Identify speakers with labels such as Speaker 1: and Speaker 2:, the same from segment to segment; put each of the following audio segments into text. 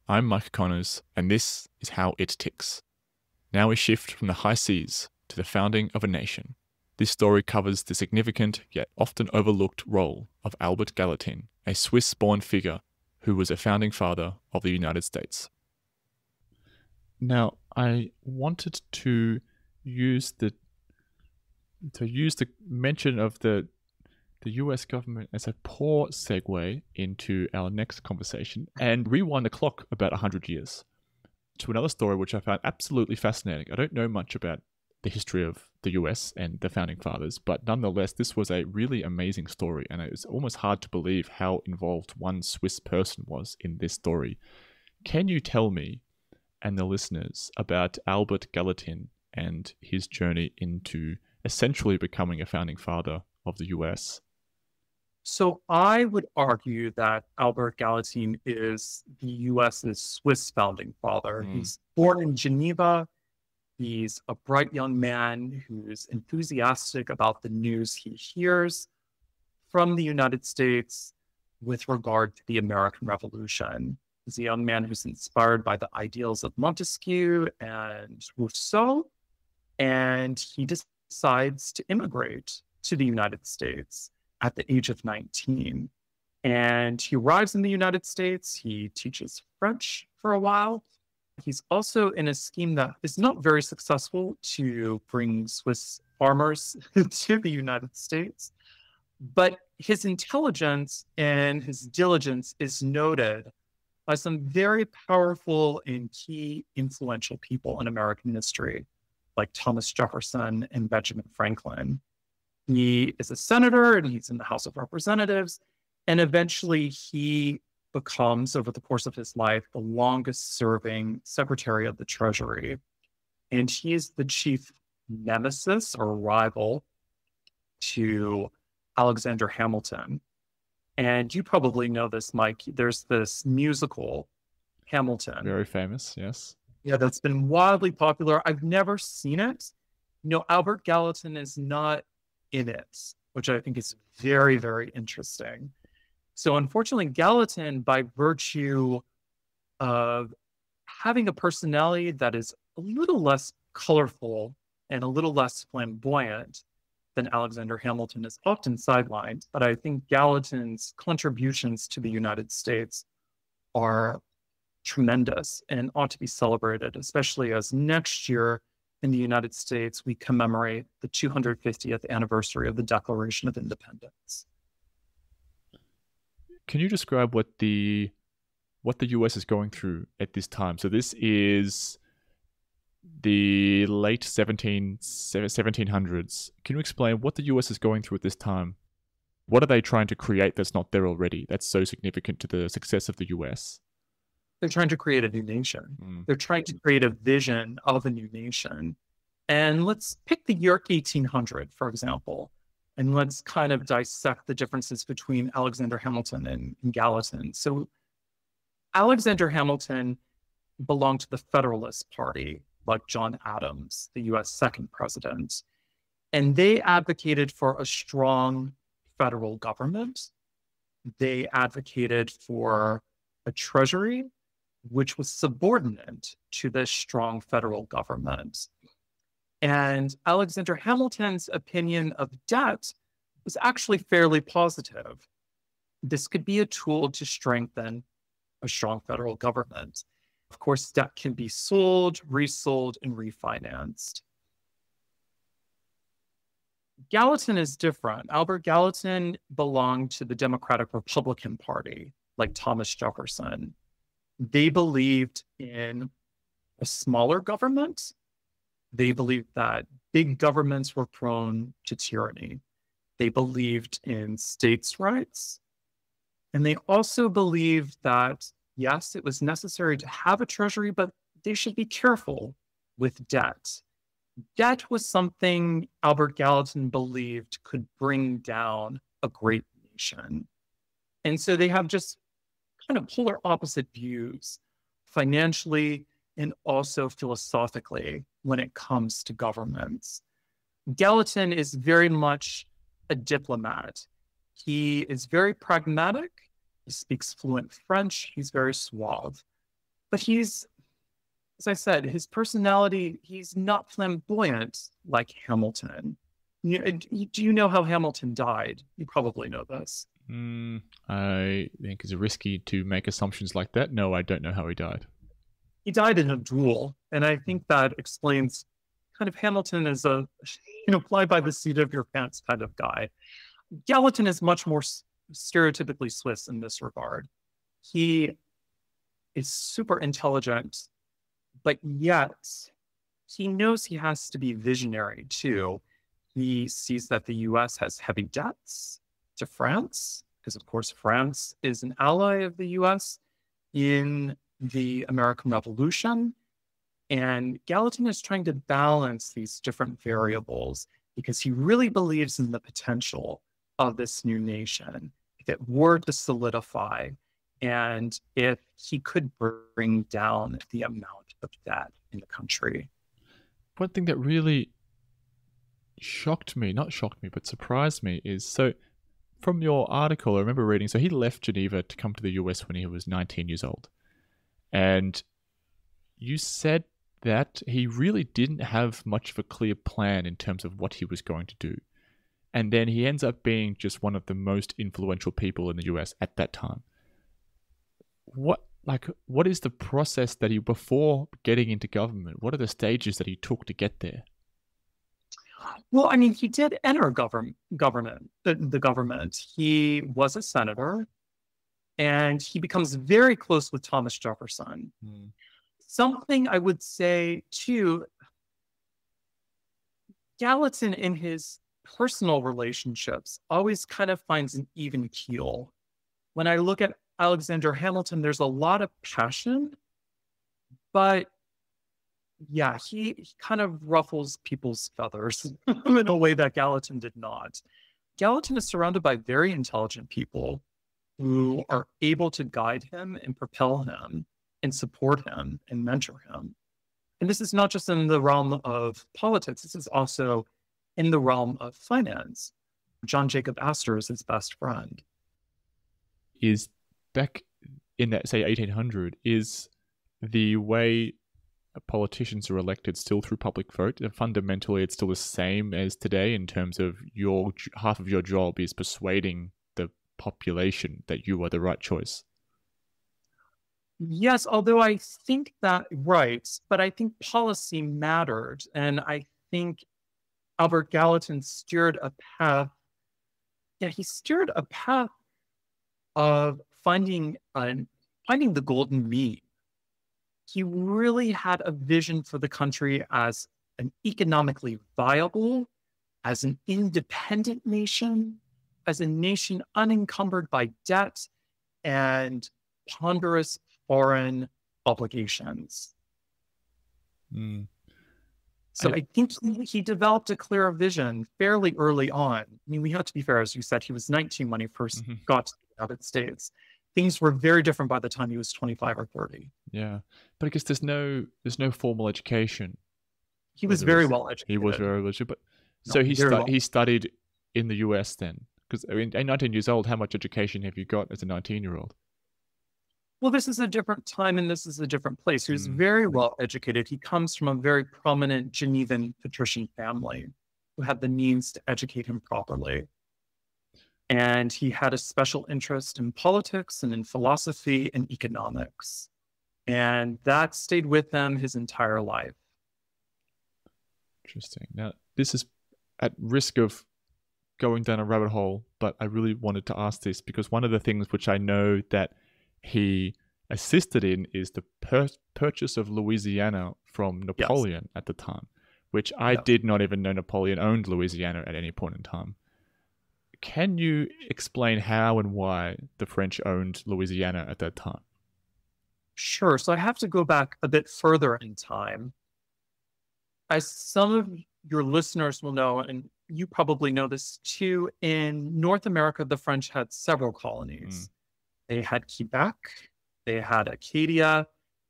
Speaker 1: I'm Mike Connors, and this is How It Ticks. Now we shift from the high seas to the founding of a nation. This story covers the significant yet often overlooked role of Albert Gallatin, a Swiss-born figure who was a founding father of the United States. Now, I wanted to use the mention of the US government as a poor segue into our next conversation and rewind the clock about 100 years to another story which I found absolutely fascinating. I don't know much about the history of the US and the founding fathers, but nonetheless, this was a really amazing story, and it was almost hard to believe how involved one Swiss person was in this story. Can you tell me and the listeners about Albert Gallatin and his journey into essentially becoming a founding father of the US?
Speaker 2: So I would argue that Albert Gallatin is the US's Swiss founding father. He's born in Geneva. He's a bright young man who's enthusiastic about the news he hears from the United States with regard to the American Revolution. He's a young man who's inspired by the ideals of Montesquieu and Rousseau, and he decides to immigrate to the United States at the age of 19. And he arrives in the United States. He teaches French for a while. He's also in a scheme that is not very successful to bring Swiss farmers to the United States. But his intelligence and his diligence is noted by some very powerful and key influential people in American history, like Thomas Jefferson and Benjamin Franklin. He is a senator and he's in the House of Representatives. And eventually he becomes, over the course of his life, the longest serving Secretary of the Treasury. And he is the chief nemesis or rival to Alexander Hamilton. And you probably know this, Mike. There's this musical, Hamilton.
Speaker 1: Very famous, yes.
Speaker 2: Yeah, that's been wildly popular. I've never seen it. Albert Gallatin is not in it, which I think is very, very interesting. So unfortunately, Gallatin, by virtue of having a personality that is a little less colorful and a little less flamboyant than Alexander Hamilton, is often sidelined. But I think Gallatin's contributions to the United States are tremendous and ought to be celebrated, especially as next year in the United States, we commemorate the 250th anniversary of the Declaration of Independence.
Speaker 1: Can you describe what the US is going through at this time? So this is the late 1700s. Can you explain what the US is going through at this time? What are they trying to create that's not there already, that's so significant to the success of the US?
Speaker 2: They're trying to create a new nation. They're trying to create a vision of a new nation. And let's pick the year 1800, for example, and let's kind of dissect the differences between Alexander Hamilton and Gallatin. So Alexander Hamilton belonged to the Federalist Party, like John Adams, the US second president. And they advocated for a strong federal government. They advocated for a treasury which was subordinate to this strong federal government. And Alexander Hamilton's opinion of debt was actually fairly positive. This could be a tool to strengthen a strong federal government. Of course, debt can be sold, resold, and refinanced. Gallatin is different. Albert Gallatin belonged to the Democratic Republican Party, like Thomas Jefferson. They believed in a smaller government. They believed that big governments were prone to tyranny. They believed in states' rights. And they also believed that, yes, it was necessary to have a treasury, but they should be careful with debt. Debt was something Albert Gallatin believed could bring down a great nation. And so they have just kind of polar opposite views financially and also philosophically when it comes to governments. Gallatin is very much a diplomat. He is very pragmatic. He speaks fluent French. He's very suave. But he's, as I said, his personality, he's not flamboyant like Hamilton. Do you know how Hamilton died? You probably know this.
Speaker 1: I think it's risky to make assumptions like that. No, I don't know how he died.
Speaker 2: He died in a duel, and I think that explains kind of Hamilton as a, fly by the seat of your pants kind of guy. Gallatin is much more stereotypically Swiss in this regard. He is super intelligent, but yet he knows he has to be visionary too. He sees that the US has heavy debts to France, because of course France is an ally of the US in the American Revolution. And Gallatin is trying to balance these different variables because he really believes in the potential of this new nation if it were to solidify and if he could bring down the amount of debt in the country.
Speaker 1: One thing that really not shocked me, but surprised me is, so from your article, I remember reading, so he left Geneva to come to the US when he was 19 years old. And you said that he really didn't have much of a clear plan in terms of what he was going to do. And then he ends up being just one of the most influential people in the US at that time. What is the process that he, before getting into government, what are the stages that he took to get there?
Speaker 2: Well, I mean, he did enter the government. He was a senator, and he becomes very close with Thomas Jefferson. Something I would say, too, Gallatin in his personal relationships always kind of finds an even keel. When I look at Alexander Hamilton, there's a lot of passion, but yeah, he kind of ruffles people's feathers in a way that Gallatin did not. Gallatin is surrounded by very intelligent people who are able to guide him and propel him and support him and mentor him. And this is not just in the realm of politics, this is also in the realm of finance. John Jacob Astor is his best friend.
Speaker 1: Is back in that, say, 1800, is the way politicians are elected still through public vote? Fundamentally, it's still the same as today in terms of half of your job is persuading the population that you are the right choice.
Speaker 2: Yes, although I think that, right, but I think policy mattered. And I think Albert Gallatin steered a path. Yeah, he steered a path of finding the golden mean. He really had a vision for the country as an economically viable, as an independent nation, as a nation unencumbered by debt and ponderous foreign obligations. So I think he developed a clear vision fairly early on. I mean, we have to be fair, as you said, he was 19 when he first got to the United States. Things were very different by the time he was 25 or 30.
Speaker 1: Yeah, but I guess there's no formal education.
Speaker 2: He was very well educated.
Speaker 1: He was very well educated, but so he studied in the US then, because I mean, at 19 years old, how much education have you got as a 19-year-old?
Speaker 2: Well, this is a different time and this is a different place. He was very well educated. He comes from a very prominent Genevan patrician family who had the means to educate him properly. And he had a special interest in politics and in philosophy and economics. And that stayed with him his entire life.
Speaker 1: Interesting. Now, this is at risk of going down a rabbit hole, but I really wanted to ask this because one of the things which I know that he assisted in is the purchase of Louisiana from Napoleon at the time, which I did not even know Napoleon owned Louisiana at any point in time. Can you explain how and why the French owned Louisiana at that time?
Speaker 2: Sure. So I have to go back a bit further in time. As some of your listeners will know, and you probably know this too, in North America, the French had several colonies. They had Quebec, they had Acadia,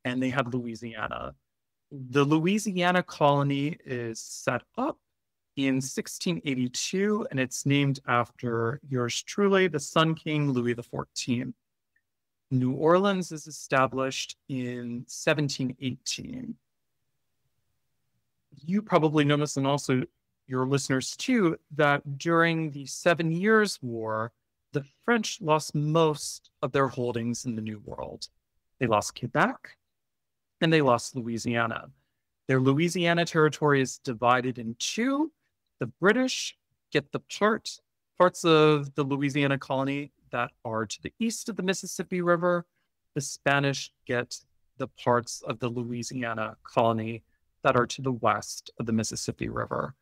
Speaker 2: and they had Louisiana. The Louisiana colony is set up in 1682, and it's named after yours truly, the Sun King Louis XIV. New Orleans is established in 1718. You probably noticed, and also your listeners too, that during the 7 Years' War, the French lost most of their holdings in the New World. They lost Quebec and they lost Louisiana. Their Louisiana territory is divided in two. The British get the parts of the Louisiana colony that are to the east of the Mississippi River. The Spanish get the parts of the Louisiana colony that are to the west of the Mississippi River.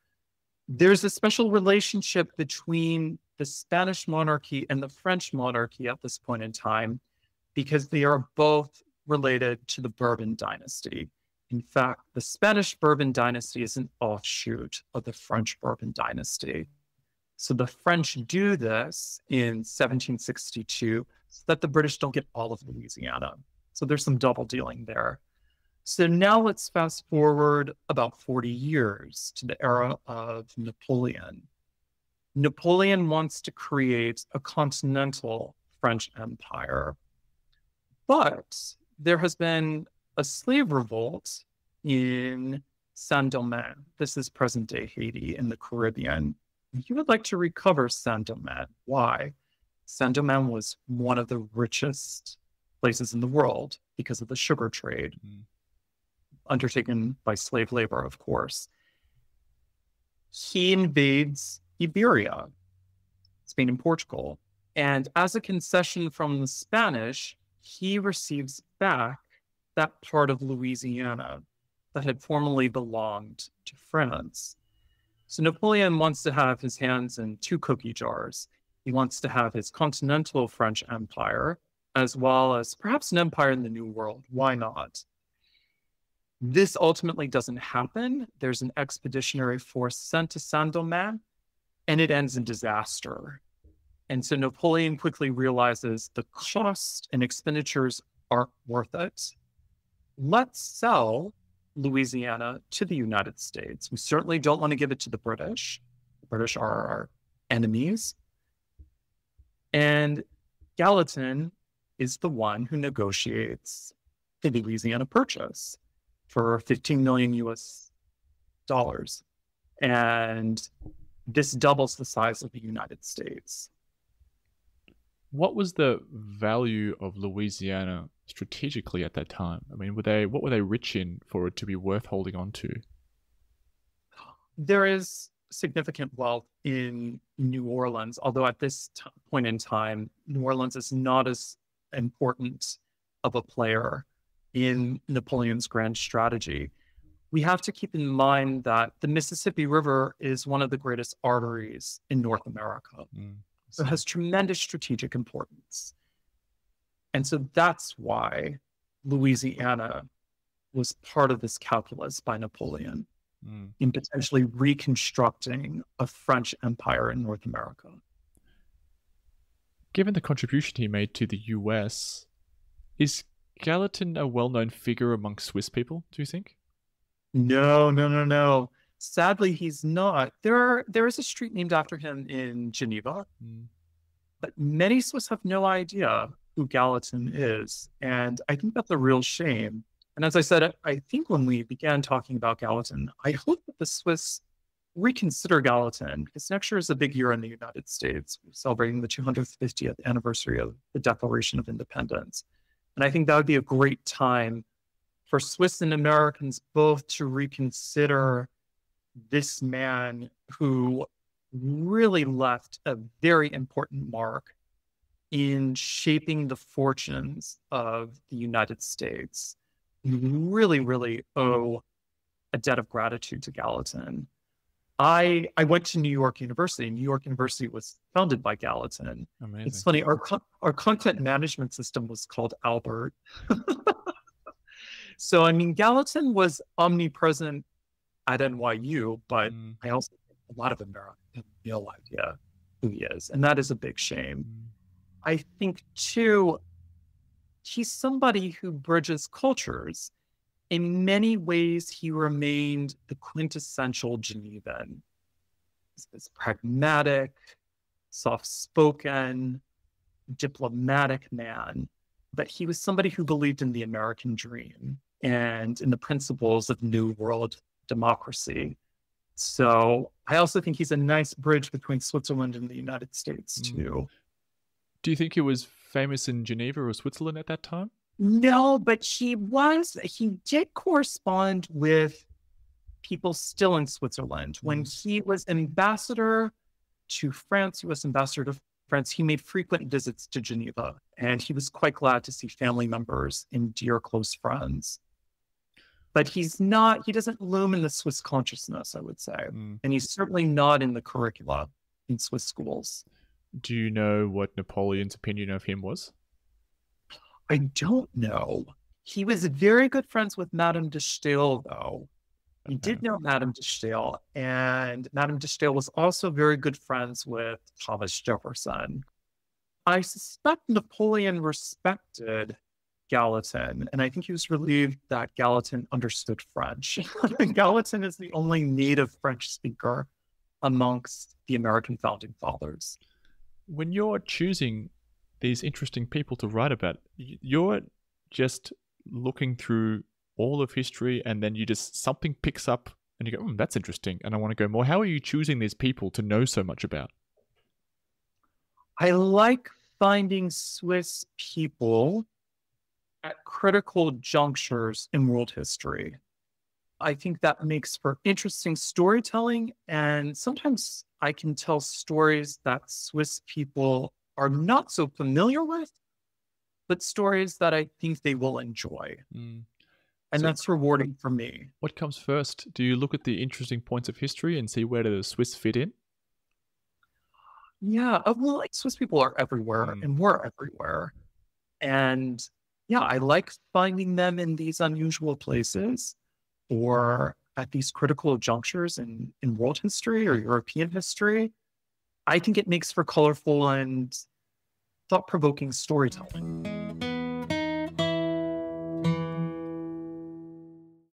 Speaker 2: There's a special relationship between the Spanish monarchy and the French monarchy at this point in time because they are both related to the Bourbon dynasty. In fact, the Spanish Bourbon dynasty is an offshoot of the French Bourbon dynasty. So the French do this in 1762 so that the British don't get all of Louisiana. So there's some double dealing there. So now let's fast forward about 40 years to the era of Napoleon. Napoleon wants to create a continental French empire, but there has been a slave revolt in Saint-Domingue. This is present-day Haiti in the Caribbean. You would like to recover Saint-Domingue. Why? Saint-Domingue was one of the richest places in the world because of the sugar trade, undertaken by slave labor, of course. He invades Iberia, Spain and Portugal. And as a concession from the Spanish, he receives back that part of Louisiana that had formerly belonged to France. So Napoleon wants to have his hands in two cookie jars. He wants to have his continental French empire, as well as perhaps an empire in the New World. Why not? This ultimately doesn't happen. There's an expeditionary force sent to Saint-Domingue, and it ends in disaster. And so Napoleon quickly realizes the cost and expenditures aren't worth it. Let's sell Louisiana to the United States. We certainly don't want to give it to the British. The British are our enemies. And Gallatin is the one who negotiates the Louisiana Purchase for 15 million US dollars. And this doubles the size of the United States.
Speaker 1: What was the value of Louisiana strategically at that time? I mean, what were they rich in for it to be worth holding on to?
Speaker 2: There is significant wealth in New Orleans, although at this point in time, New Orleans is not as important of a player in Napoleon's grand strategy. We have to keep in mind that the Mississippi River is one of the greatest arteries in North America. So it has tremendous strategic importance. And so that's why Louisiana was part of this calculus by Napoleon in potentially reconstructing a French empire in North America.
Speaker 1: Given the contribution he made to the US, is Gallatin a well-known figure among Swiss people, do you think?
Speaker 2: No. Sadly, he's not. There is a street named after him in Geneva, but many Swiss have no idea who Gallatin is. And I think that's a real shame. And as I said, I think when we began talking about Gallatin, I hope that the Swiss reconsider Gallatin, because next year is a big year in the United States. We're celebrating the 250th anniversary of the Declaration of Independence. And I think that would be a great time for Swiss and Americans both to reconsider this man who really left a very important mark in shaping the fortunes of the United States. We really owe a debt of gratitude to Gallatin. I went to New York University. New York University was founded by Gallatin.
Speaker 1: Amazing.
Speaker 2: It's funny, our content management system was called Albert. So, I mean, Gallatin was omnipresent at NYU, but I also think a lot of Americans have no idea who he is. And that is a big shame. I think, too, he's somebody who bridges cultures. In many ways, he remained the quintessential Genevan. He's this pragmatic, soft-spoken, diplomatic man but he was somebody who believed in the American dream and in the principles of New World democracy. So I also think he's a nice bridge between Switzerland and the United States, too.
Speaker 1: Do you think he was famous in Geneva or Switzerland at that time?
Speaker 2: No, but he did correspond with people still in Switzerland. When he was ambassador to France, U.S. ambassador to France, he made frequent visits to Geneva, and he was quite glad to see family members and dear close friends. But he doesn't loom in the Swiss consciousness, I would say. And he's certainly not in the curricula in Swiss schools.
Speaker 1: Do you know what Napoleon's opinion of him was?
Speaker 2: I don't know. He was very good friends with Madame de Staël, though. He did know Madame de Staël, and Madame de Staël was also very good friends with Thomas Jefferson. I suspect Napoleon respected Gallatin, and I think he was relieved that Gallatin understood French. Gallatin is the only native French speaker amongst the American founding fathers.
Speaker 1: When you're choosing these interesting people to write about, you're just looking through all of history, and then something picks up and you go, that's interesting, and I want to go more. How are you choosing these people to know so much about?
Speaker 2: I like finding Swiss people at critical junctures in world history. I think that makes for interesting storytelling, and sometimes I can tell stories that Swiss people are not so familiar with, but stories that I think they will enjoy. And that's rewarding for me.
Speaker 1: What comes first? Do you look at the interesting points of history and see where the Swiss fit in?
Speaker 2: Yeah, well, Swiss people are everywhere, and we're everywhere. And yeah, I like finding them in these unusual places or at these critical junctures in world history or European history. I think it makes for colorful and thought-provoking storytelling.